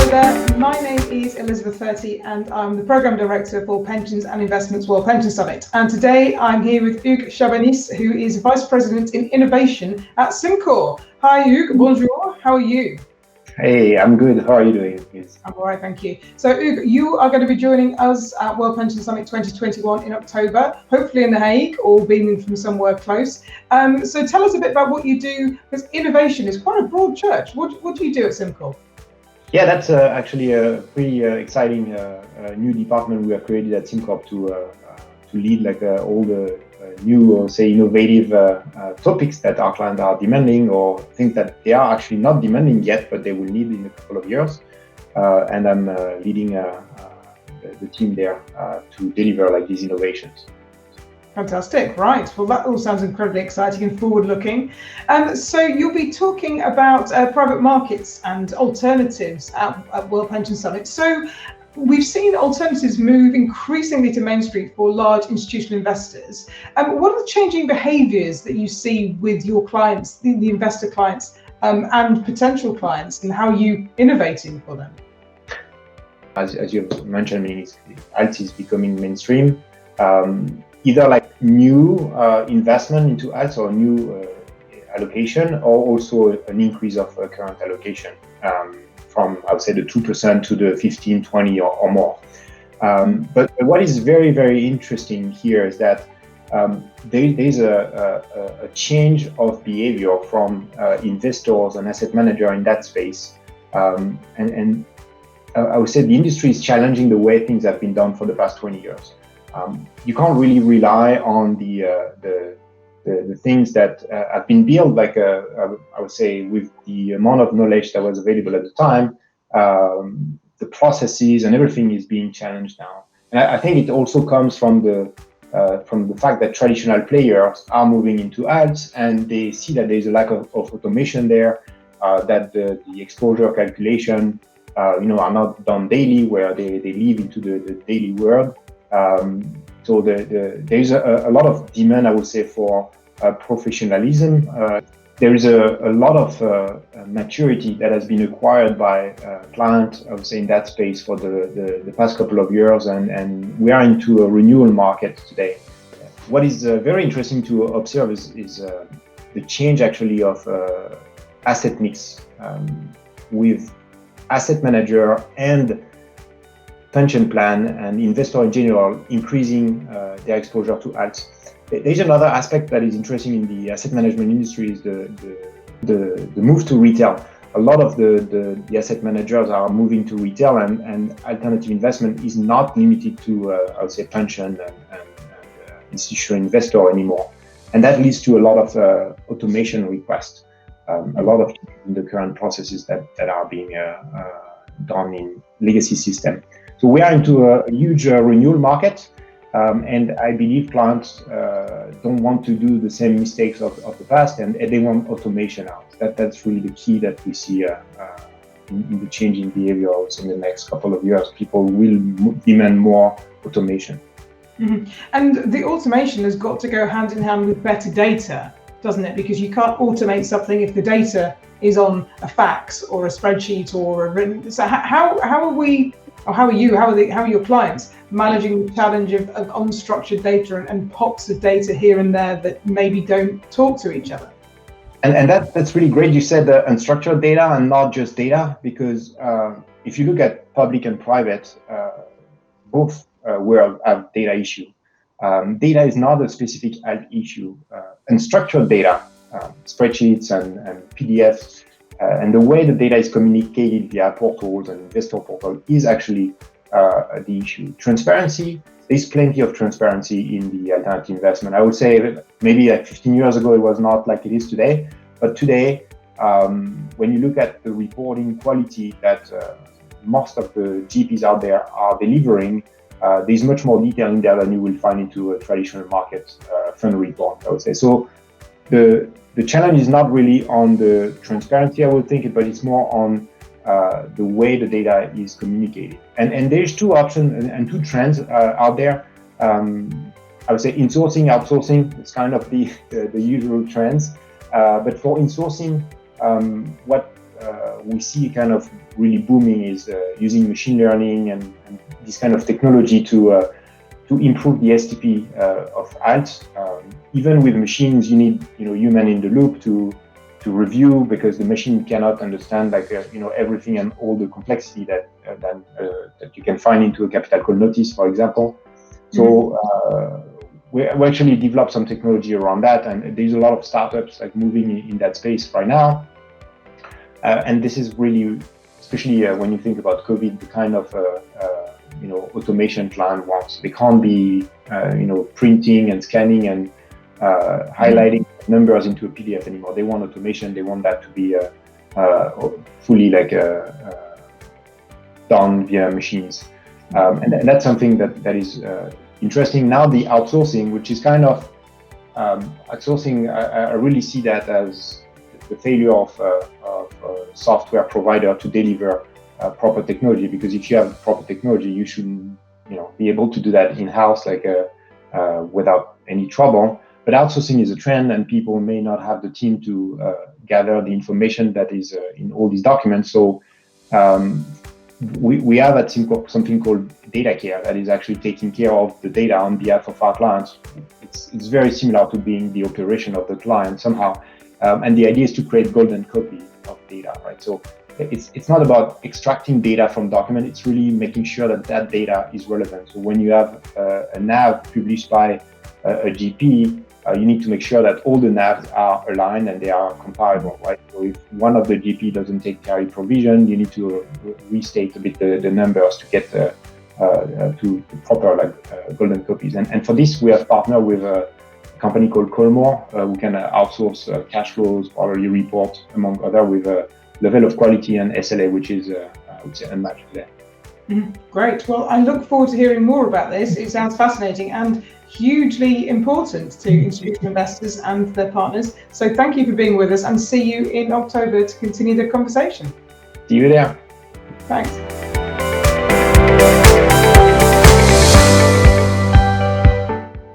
Hello there, my name is Elizabeth Thirty and I'm the Programme Director for Pensions and Investments World Pension Summit. And today I'm here with Hugues Chabanis, who is Vice President in Innovation at SimCorp. Hi Hugues, bonjour, how are you? Hey, I'm good. How are you doing? Yes. I'm all right, thank you. So Hugues, you are going to be joining us at World Pension Summit 2021 in October, hopefully in The Hague or beaming from somewhere close. So tell us a bit about what you do, because innovation is quite a broad church. What do you do at SimCorp? Yeah, that's actually a pretty exciting new department we have created at SimCorp to lead like all the new, say, innovative topics that our clients are demanding, or things that they are actually not demanding yet, but they will need in a couple of years. And I'm leading the team there to deliver like these innovations. Fantastic, right. Well, that all sounds incredibly exciting and forward-looking. So you'll be talking about private markets and alternatives at World Pension Summit. So we've seen alternatives move increasingly to Main Street for large institutional investors. What are the changing behaviours that you see with your clients, the investor clients, and potential clients, and how are you innovating for them? As you mentioned, alt is becoming mainstream. Either like new investment into alts or new allocation, or also an increase of current allocation from, I would say, the 2% to the 15, 20 or more. But what is very, very interesting here is that there's a change of behavior from investors and asset managers in that space. And I would say the industry is challenging the way things have been done for the past 20 years. You can't really rely on the things that have been built, like I would say, with the amount of knowledge that was available at the time. The processes and everything is being challenged now, and I think it also comes from the fact that traditional players are moving into alts, and they see that there is a lack of automation there, that the exposure calculation, are not done daily, where they live into the daily world. So there's a lot of demand, I would say, for professionalism. There is a lot of maturity that has been acquired by clients, I would say, in that space for the past couple of years, and we are into a renewal market today. What is very interesting to observe is the change actually of asset mix, with asset manager and pension plan and investor in general increasing their exposure to alts. There's another aspect that is interesting in the asset management industry is the move to retail. A lot of the asset managers are moving to retail, and alternative investment is not limited to, I would say, pension and institutional investor anymore. And that leads to a lot of automation requests, a lot of the current processes that are being done in legacy system. So we are into a huge renewal market, and I believe clients don't want to do the same mistakes of the past, and they want automation out. That's really the key that we see in the changing behaviors in the next couple of years. People will demand more automation. Mm-hmm. And the automation has got to go hand in hand with better data, doesn't it? Because you can't automate something if the data is on a fax or a spreadsheet or a written. So how are we? Or how are your clients managing the challenge of unstructured data and pops of data here and there that maybe don't talk to each other? And that's really great. You said unstructured data and not just data, because if you look at public and private, both worlds have data issue. Data is not a specific alt issue. Unstructured data, spreadsheets and PDFs, and the way the data is communicated via portals and investor portal is actually the issue. Transparency, there's plenty of transparency in the alternative investment. I would say maybe like 15 years ago, it was not like it is today. But today, when you look at the reporting quality that most of the GPs out there are delivering, there's much more detail in there than you will find into a traditional market fund report, I would say. So the challenge is not really on the transparency, I would think, but it's more on the way the data is communicated. And there's two options and two trends out there. I would say insourcing, outsourcing, it's kind of the usual trends. But for insourcing, what we see kind of really booming is using machine learning and this kind of technology to improve the STP of alt. Even with machines, you need human in the loop to review, because the machine cannot understand everything and all the complexity that you can find into a capital call notice, for example. So we actually developed some technology around that, and there's a lot of startups moving in that space right now. And this is really, especially when you think about COVID, the kind of automation client wants. They can't be printing and scanning and highlighting numbers into a PDF anymore. They want automation. They want that to be fully done via machines, and that's something that is interesting. Now the outsourcing, which is kind of outsourcing, I really see that as the failure of a software provider to deliver proper technology, because if you have proper technology, you should be able to do that in-house without any trouble. But outsourcing is a trend, and people may not have the team to gather the information that is in all these documents. So we have at SimCorp something called data care that is actually taking care of the data on behalf of our clients. It's very similar to being the operation of the client somehow. And the idea is to create golden copy of data, right? So it's not about extracting data from document. It's really making sure that data is relevant. So when you have a NAV published by a GP, you need to make sure that all the NAVs are aligned and they are comparable, right? So if one of the GP doesn't take carry provision, you need to restate a bit the numbers to get to proper golden copies. And for this, we have partnered with a company called Colmore, who can outsource cash flows, quarterly reports, among other, with a level of quality and SLA, which is, I would say, unmatched there. Great. Well, I look forward to hearing more about this. It sounds fascinating and hugely important to institutional investors and their partners. So thank you for being with us, and see you in October to continue the conversation. See you there. Thanks.